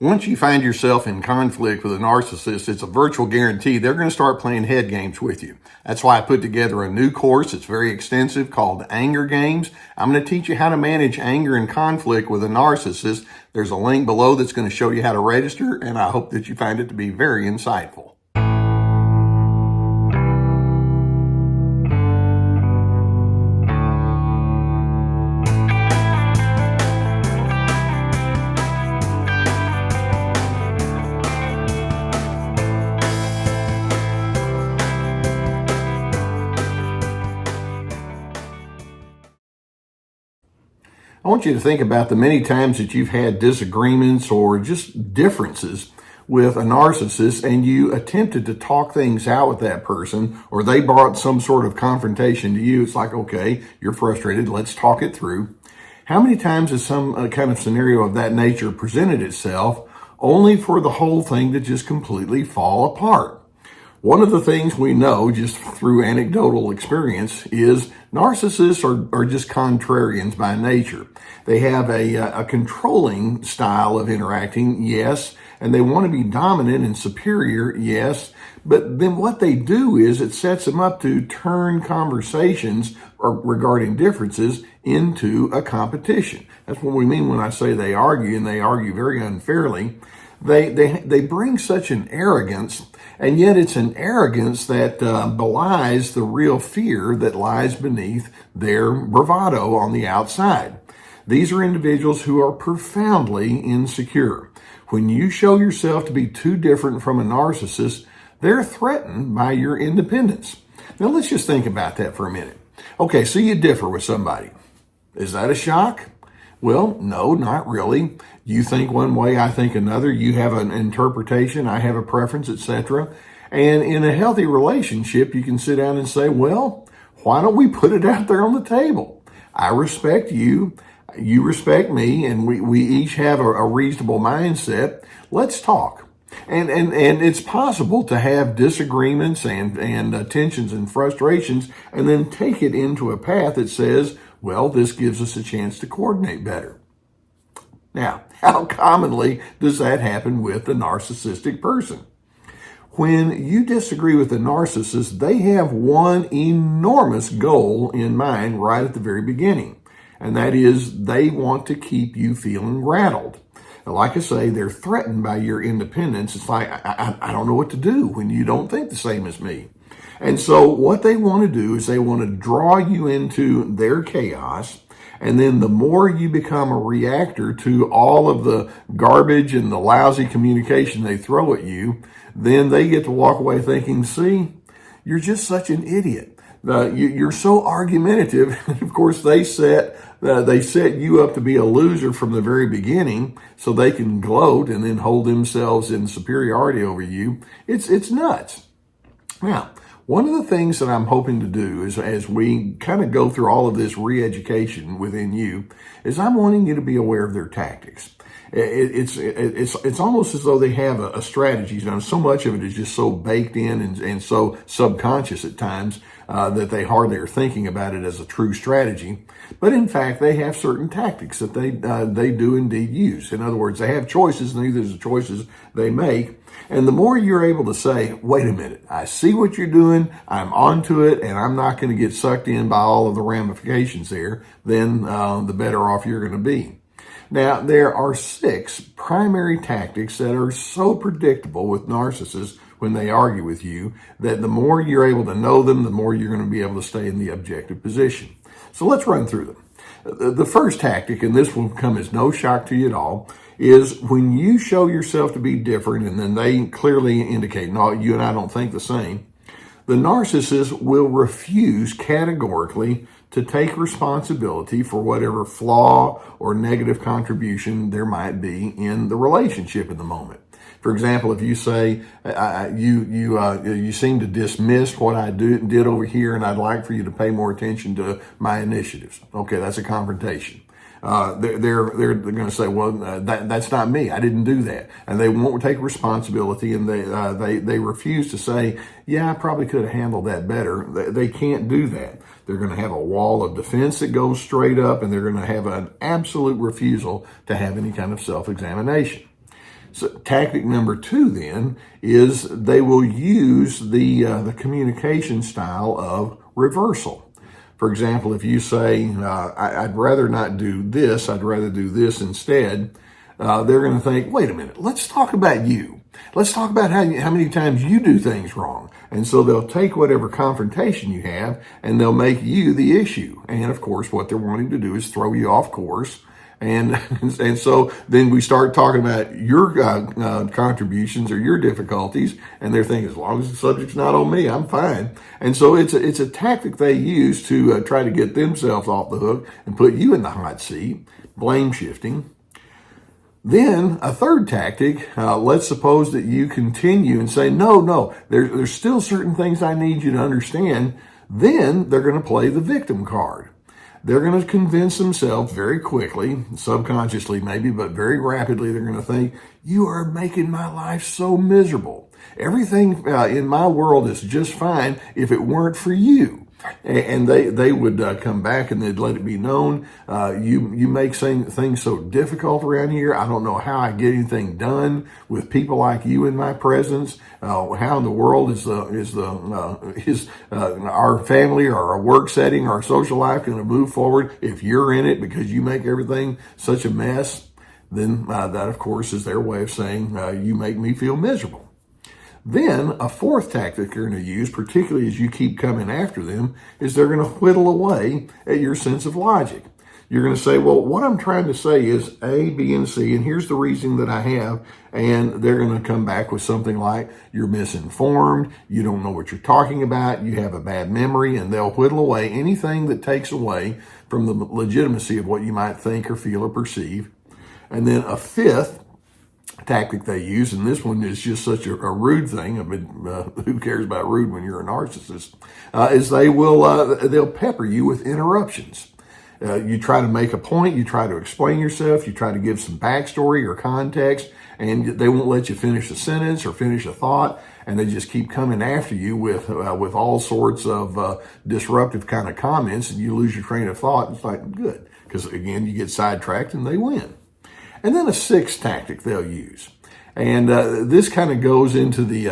Once you find yourself in conflict with a narcissist, it's a virtual guarantee they're going to start playing head games with you. That's why I put together a new course. It's very extensive called Anger Games. I'm going to teach you how to manage anger and conflict with a narcissist. There's a link below that's going to show you how to register, and I hope that you find it to be very insightful. I want you to think about the many times that you've had disagreements or just differences with a narcissist and you attempted to talk things out with that person, or they brought some sort of confrontation to you. It's like, okay, you're frustrated. Let's talk it through. How many times has some kind of scenario of that nature presented itself only for the whole thing to just completely fall apart? One of the things we know just through anecdotal experience is narcissists are just contrarians by nature. They have a controlling style of interacting, yes, and they want to be dominant and superior, yes, but then what they do is it sets them up to turn conversations regarding differences into a competition. That's what we mean when I say they argue, and they argue very unfairly. They bring such an arrogance, and yet it's an arrogance that belies the real fear that lies beneath their bravado on the outside. These are individuals who are profoundly insecure. When you show yourself to be too different from a narcissist, they're threatened by your independence. Now let's just think about that for a minute. Okay, so you differ with somebody. Is that a shock? Well, no, not really. You think one way, I think another. You have an interpretation, I have a preference, etc. And in a healthy relationship, you can sit down and say, well, why don't we put it out there on the table? I respect you, you respect me, and we each have a reasonable mindset. Let's talk. And it's possible to have disagreements and tensions and frustrations and then take it into a path that says, well, this gives us a chance to coordinate better. Now, how commonly does that happen with a narcissistic person? When you disagree with a narcissist, they have one enormous goal in mind right at the very beginning, and that is they want to keep you feeling rattled. Now, like I say, they're threatened by your independence. It's like, I don't know what to do when you don't think the same as me. And so what they want to do is they want to draw you into their chaos. And then the more you become a reactor to all of the garbage and the lousy communication they throw at you, then they get to walk away thinking, see, you're just such an idiot. You're so argumentative. Of course, they set you up to be a loser from the very beginning so they can gloat and then hold themselves in superiority over you. It's nuts. Now, one of the things that I'm hoping to do is, as we kind of go through all of this re-education within you, is I'm wanting you to be aware of their tactics. It's almost as though they have a strategy. You know, so much of it is just so baked in and so subconscious at times that they hardly are thinking about it as a true strategy. But in fact, they have certain tactics that they do indeed use. In other words, they have choices, and these are the choices they make. And the more you're able to say, wait a minute, I see what you're doing, I'm onto it, and I'm not going to get sucked in by all of the ramifications there, then the better off you're going to be. Now, there are 6 primary tactics that are so predictable with narcissists when they argue with you that the more you're able to know them, the more you're going to be able to stay in the objective position. So let's run through them. The first tactic, and this will come as no shock to you at all, is when you show yourself to be different and then they clearly indicate, no, you and I don't think the same, the narcissist will refuse categorically to take responsibility for whatever flaw or negative contribution there might be in the relationship in the moment. For example, if you say, you seem to dismiss what I did over here and I'd like for you to pay more attention to my initiatives. Okay, that's a confrontation. They're going to say, well, that's not me. I didn't do that. And they won't take responsibility, and they refuse to say, yeah, I probably could have handled that better. They can't do that. They're going to have a wall of defense that goes straight up, and they're going to have an absolute refusal to have any kind of self-examination. So tactic number 2 then is they will use the communication style of reversal. For example, if you say, I'd rather not do this, I'd rather do this instead, they're going to think, wait a minute, let's talk about you. Let's talk about how many times you do things wrong. And so they'll take whatever confrontation you have and they'll make you the issue. And of course, what they're wanting to do is throw you off course. And so then we start talking about your contributions or your difficulties, and they're thinking, as long as the subject's not on me, I'm fine. And so it's a tactic they use to try to get themselves off the hook and put you in the hot seat, blame shifting. Then a third tactic, let's suppose that you continue and say, no, there's still certain things I need you to understand. Then they're going to play the victim card. They're going to convince themselves very quickly, subconsciously maybe, but very rapidly, they're going to think, you are making my life so miserable. Everything in my world is just fine if it weren't for you. And they would come back and they'd let it be known, you make things so difficult around here. I don't know how I get anything done with people like you in my presence. How in the world is our family or our work setting, our social life going to move forward if you're in it because you make everything such a mess? Then that, of course, is their way of saying, you make me feel miserable. Then a fourth tactic they're going to use, particularly as you keep coming after them, is they're going to whittle away at your sense of logic. You're going to say, well, what I'm trying to say is A, B, and C, and here's the reason that I have. And they're going to come back with something like, you're misinformed, you don't know what you're talking about, you have a bad memory, and they'll whittle away anything that takes away from the legitimacy of what you might think or feel or perceive. And then a fifth tactic they use, and this one is just such a rude thing. I mean, who cares about rude when you're a narcissist? Is they'll pepper you with interruptions. You try to make a point, you try to explain yourself, you try to give some backstory or context, and they won't let you finish a sentence or finish a thought, and they just keep coming after you with all sorts of disruptive kind of comments, and you lose your train of thought. It's like, good, because again, you get sidetracked and they win. And then a sixth tactic they'll use. And this kind of goes into the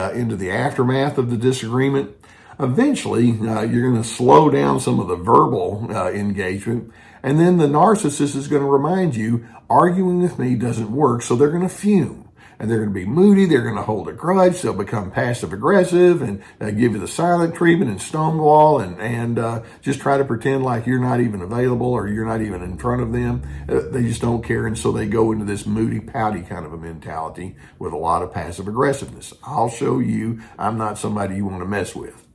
aftermath of the disagreement. Eventually, you're going to slow down some of the verbal engagement. And then the narcissist is going to remind you, arguing with me doesn't work. So they're going to fume. And they're going to be moody. They're going to hold a grudge. They'll become passive aggressive and give you the silent treatment and stonewall and just try to pretend like you're not even available or you're not even in front of them. They just don't care. And so they go into this moody, pouty kind of a mentality with a lot of passive aggressiveness. I'll show you I'm not somebody you want to mess with.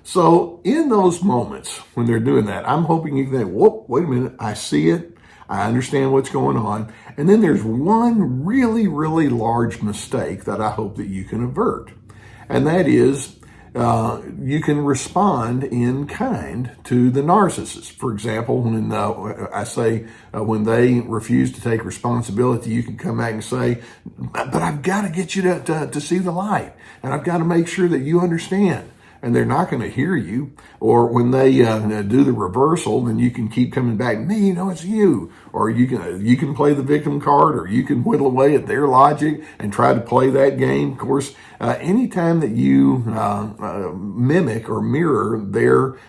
So in those moments when they're doing that, I'm hoping you think, whoop, wait a minute, I see it. I understand what's going on. And then there's one really, really large mistake that I hope that you can avert. And that is you can respond in kind to the narcissist. For example, when I say when they refuse to take responsibility, you can come back and say, but I've got to get you to see the light. And I've got to make sure that you understand. And they're not going to hear you. Or when they do the reversal, then you can keep coming back. Me, it's you. Or you can play the victim card, or you can whittle away at their logic and try to play that game. Of course, anytime that you mimic or mirror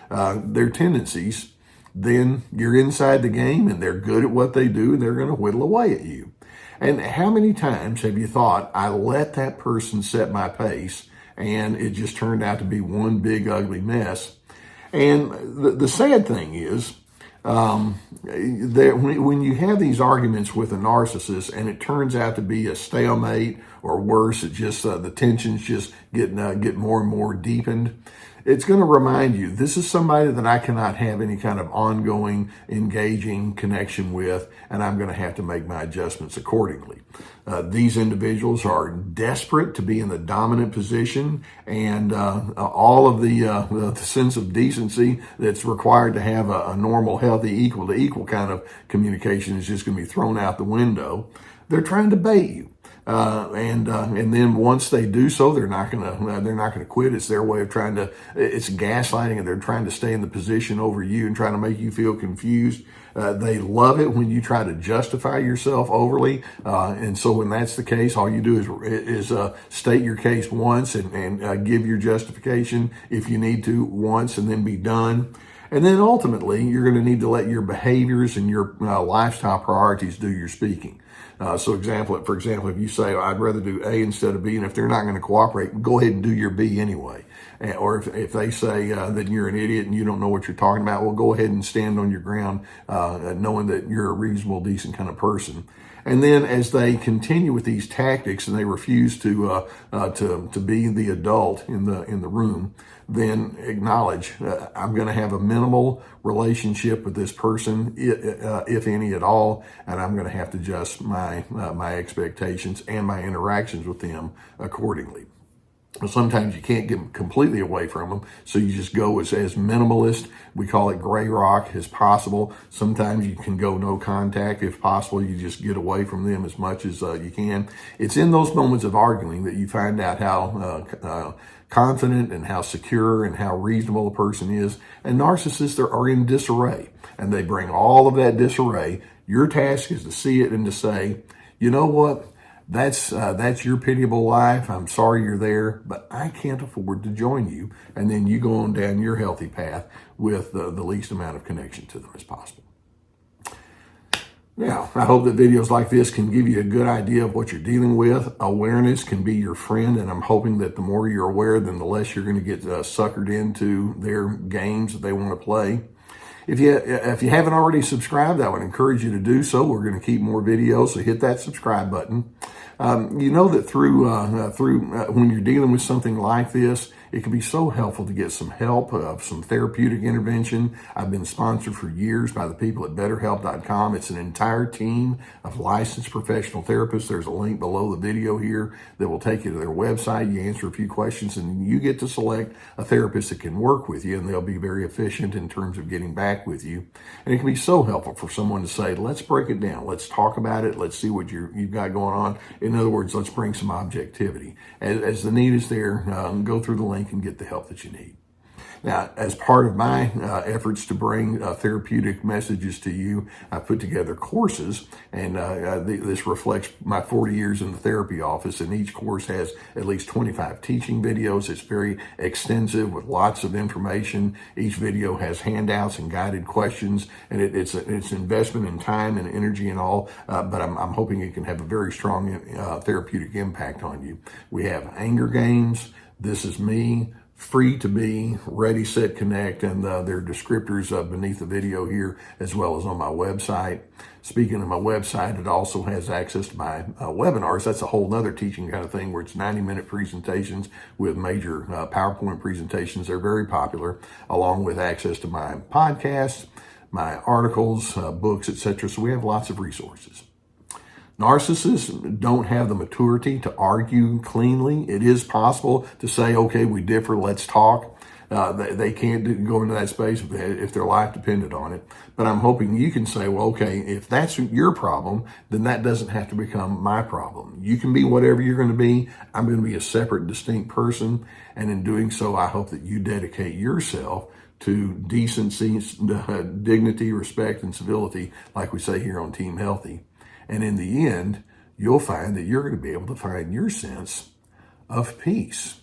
their tendencies, then you're inside the game, and they're good at what they do, and they're going to whittle away at you. And how many times have you thought, I let that person set my pace, and it just turned out to be one big ugly mess? And the sad thing is that when you have these arguments with a narcissist and it turns out to be a stalemate, or worse, it just the tensions just get more and more deepened, it's going to remind you, this is somebody that I cannot have any kind of ongoing, engaging connection with, and I'm going to have to make my adjustments accordingly. These individuals are desperate to be in the dominant position, and all of the sense of decency that's required to have a normal, healthy, equal-to-equal kind of communication is just going to be thrown out the window. They're trying to bait you. And then once they do so, they're not gonna quit. It's their way of it's gaslighting, and they're trying to stay in the position over you and trying to make you feel confused. They love it when you try to justify yourself overly. And so when that's the case, all you do is state your case once and give your justification if you need to once, and then be done. And then ultimately, you're going to need to let your behaviors and your lifestyle priorities do your speaking. For example, if you say, I'd rather do A instead of B, and if they're not going to cooperate, go ahead and do your B anyway. Or if they say that you're an idiot and you don't know what you're talking about, well, go ahead and stand on your ground, knowing that you're a reasonable, decent kind of person. And then as they continue with these tactics and they refuse to be the adult in the room, then acknowledge, I'm going to have a minimal relationship with this person, if any at all, and I'm going to have to adjust my expectations and my interactions with them accordingly. Well, sometimes you can't get completely away from them, so you just go as minimalist, we call it gray rock, as possible. Sometimes you can go no contact. If possible, you just get away from them as much as you can. It's in those moments of arguing that you find out how confident and how secure and how reasonable a person is. And narcissists are in disarray, and they bring all of that disarray. Your task is to see it and to say, you know what? That's your pitiable life. I'm sorry you're there, but I can't afford to join you. And then you go on down your healthy path with the least amount of connection to them as possible. Now, I hope that videos like this can give you a good idea of what you're dealing with. Awareness can be your friend, and I'm hoping that the more you're aware, then the less you're going to get suckered into their games that they want to play. If you haven't already subscribed, I would encourage you to do so. We're going to keep more videos, so hit that subscribe button. You know that through when you're dealing with something like this, it can be so helpful to get some help, some therapeutic intervention. I've been sponsored for years by the people at BetterHelp.com. It's an entire team of licensed professional therapists. There's a link below the video here that will take you to their website. You answer a few questions, and you get to select a therapist that can work with you, and they'll be very efficient in terms of getting back with you. And it can be so helpful for someone to say, let's break it down. Let's talk about it. Let's see what you've got going on. In other words, let's bring some objectivity. As the need is there, go through the link and get the help that you need. Now, as part of my efforts to bring therapeutic messages to you, I put together courses, and this reflects my 40 years in the therapy office, and each course has at least 25 teaching videos. It's very extensive with lots of information. Each video has handouts and guided questions, and it's an investment in time and energy and all, but I'm hoping it can have a very strong therapeutic impact on you. We have anger games, This Is Me, Free to Be, Ready, Set, Connect, and their descriptors beneath the video here, as well as on my website. Speaking of my website, it also has access to my webinars. That's a whole nother teaching kind of thing where it's 90-minute presentations with major PowerPoint presentations. They're very popular, along with access to my podcasts, my articles, books, etc. So we have lots of resources. Narcissists don't have the maturity to argue cleanly. It is possible to say, okay, we differ, let's talk. They can't go into that space if their life depended on it. But I'm hoping you can say, well, okay, if that's your problem, then that doesn't have to become my problem. You can be whatever you're going to be. I'm going to be a separate, distinct person. And in doing so, I hope that you dedicate yourself to decency, dignity, respect, and civility, like we say here on Team Healthy. And in the end, you'll find that you're going to be able to find your sense of peace.